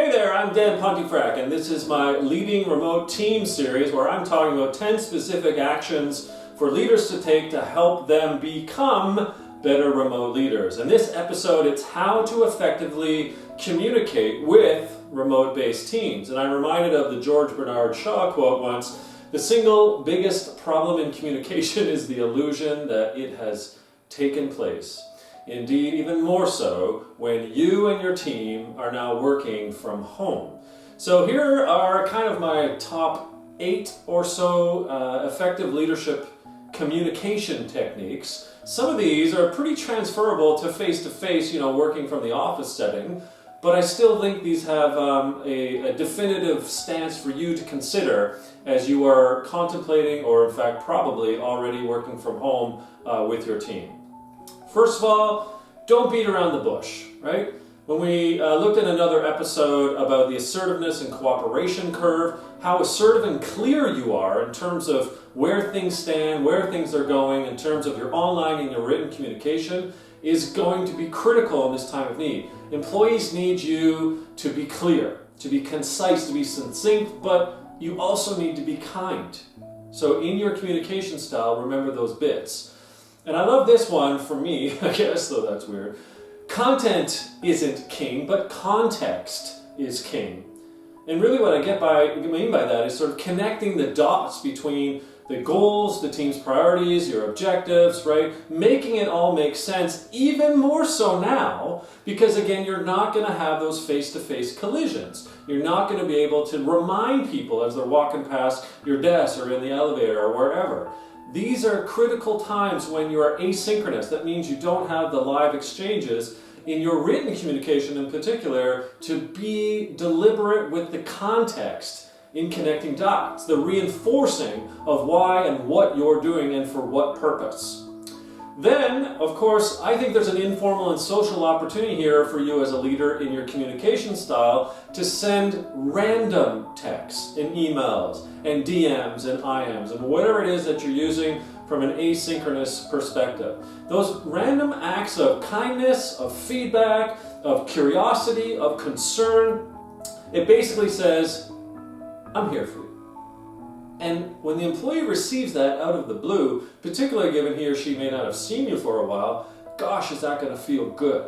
Hey there, I'm Dan Pontefract, and this is my Leading Remote Team series where I'm talking about 10 specific actions for leaders to take to help them become better remote leaders. In this episode, it's how to effectively communicate with remote-based teams. And I'm reminded of the George Bernard Shaw quote once, "The single biggest problem in communication is the illusion that it has taken place. Indeed, even more so when you and your team are now working from home." So here are kind of my top 8 or so effective leadership communication techniques. Some of these are pretty transferable to face-to-face, working from the office setting, but I still think these have a definitive stance for you to consider as you are contemplating, or in fact probably already working from home with your team. First of all, don't beat around the bush, right? When we looked at another episode about the assertiveness and cooperation curve, how assertive and clear you are in terms of where things stand, where things are going, in terms of your online and your written communication is going to be critical in this time of need. Employees need you to be clear, to be concise, to be succinct, but you also need to be kind. So in your communication style, remember those bits. And I love this one for me, I guess, though that's weird. Content isn't king, but context is king. And really what I mean by that is sort of connecting the dots between the goals, the team's priorities, your objectives, right? Making it all make sense, even more so now, because again, you're not going to have those face-to-face collisions. You're not going to be able to remind people as they're walking past your desk or in the elevator or wherever. These are critical times when you are asynchronous. That means you don't have the live exchanges in your written communication in particular to be deliberate with the context in connecting dots, the reinforcing of why and what you're doing and for what purpose. Then, of course, I think there's an informal and social opportunity here for you as a leader in your communication style to send random texts and emails and DMs and IMs and whatever it is that you're using from an asynchronous perspective. Those random acts of kindness, of feedback, of curiosity, of concern, it basically says, "I'm here for you." And when the employee receives that out of the blue, particularly given he or she may not have seen you for a while, gosh, is that going to feel good.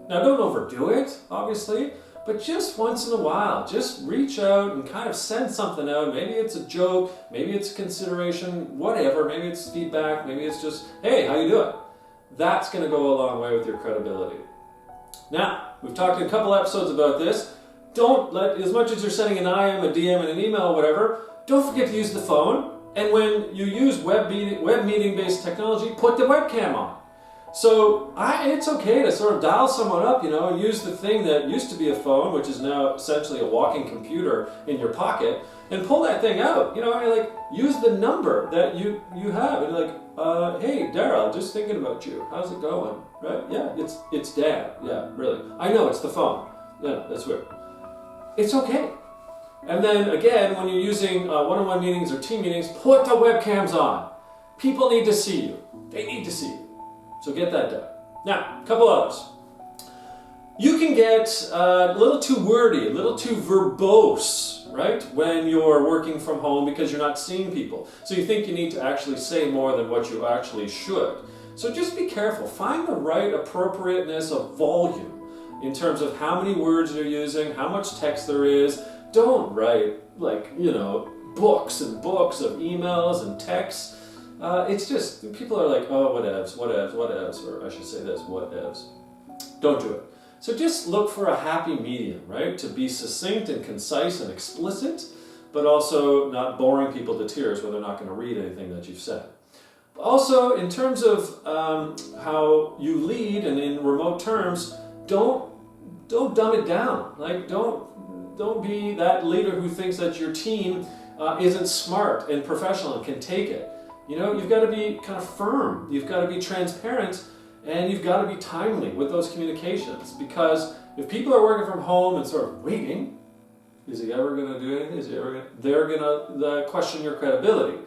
Now don't overdo it, obviously, but just once in a while, just reach out and kind of send something out. Maybe it's a joke, maybe it's consideration, whatever, maybe it's feedback, maybe it's just, "Hey, how you doing?" That's going to go a long way with your credibility. Now, we've talked in a couple episodes about this. Don't let, as much as you're sending an IM, a DM, and an email, whatever, don't forget to use the phone. And when you use web meeting-based technology, put the webcam on. So it's okay to sort of dial someone up, and use the thing that used to be a phone, which is now essentially a walking computer in your pocket, and pull that thing out. Use the number that you have, and "Hey, Daryl, just thinking about you. How's it going?" Right? "Yeah, it's Dan. Yeah, really. I know it's the phone. Yeah, that's weird." It's okay. And then again, when you're using one-on-one meetings or team meetings, put the webcams on. People need to see you. They need to see you. So get that done. Now, a couple others. You can get a little too wordy, a little too verbose, right? When you're working from home because you're not seeing people. So you think you need to actually say more than what you actually should. So just be careful. Find the right appropriateness of volume in terms of how many words you're using, how much text there is. Don't write books and books of emails and texts. It's just, people are like, "Oh, whatevs," or I should say this, whatevs. Don't do it. So just look for a happy medium, right? To be succinct and concise and explicit, but also not boring people to tears where they're not going to read anything that you've said. Also, in terms of how you lead and in remote terms, don't dumb it down. Don't be that leader who thinks that your team isn't smart and professional and can take it. You've got to be kind of firm. You've got to be transparent, and you've got to be timely with those communications. Because if people are working from home and sort of waiting, is he ever going to do anything? They're going to question your credibility.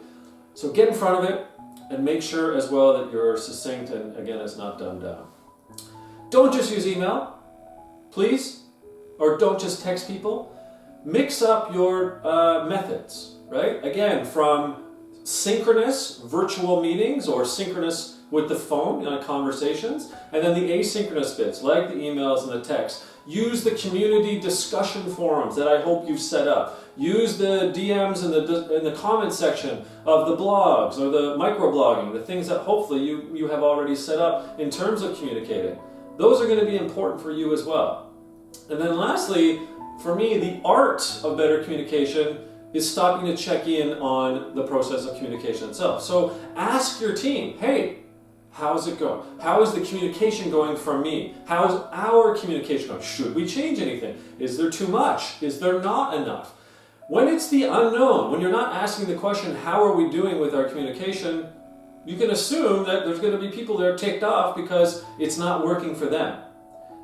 So get in front of it and make sure as well that you're succinct and, again, it's not dumbed down. Don't just use email. Please, or don't just text people. Mix up your methods, right? Again, from synchronous virtual meetings or synchronous with the phone conversations, and then the asynchronous bits like the emails and the texts. Use the community discussion forums that I hope you've set up. Use the DMs in the comments section of the blogs or the microblogging, the things that hopefully you have already set up in terms of communicating. Those are going to be important for you as well. And then lastly, for me, the art of better communication is stopping to check in on the process of communication itself. So ask your team, hey, how's it going? How is the communication going from me? How's our communication going? Should we change anything? Is there too much? Is there not enough? When it's the unknown, when you're not asking the question, how are we doing with our communication, you can assume that there's going to be people that are ticked off because it's not working for them.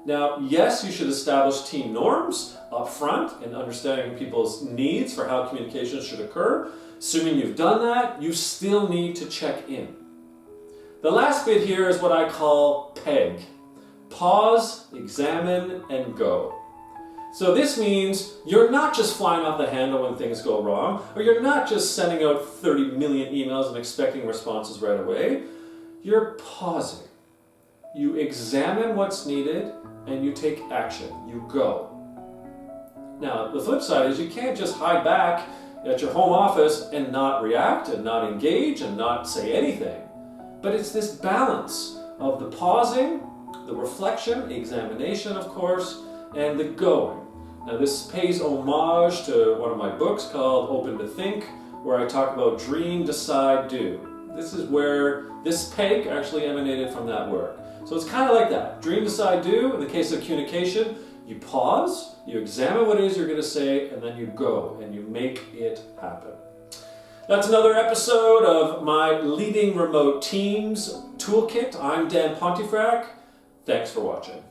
Now, yes, you should establish team norms up front and understanding people's needs for how communication should occur. Assuming you've done that, you still need to check in. The last bit here is what I call PEG. Pause, examine, and go. So this means you're not just flying off the handle when things go wrong, or you're not just sending out 30 million emails and expecting responses right away. You're pausing. You examine what's needed, and you take action. You go. Now, the flip side is you can't just hide back at your home office and not react and not engage and not say anything. But it's this balance of the pausing, the reflection, examination, of course, and the going. Now, this pays homage to one of my books called Open to Think, where I talk about dream, decide, do. This is where this PEG actually emanated from that work. So it's kind of like that. Dream, decide, do. In the case of communication, you pause, you examine what it is you're going to say, and then you go and you make it happen. That's another episode of my Leading Remote Teams Toolkit. I'm Dan Pontefract. Thanks for watching.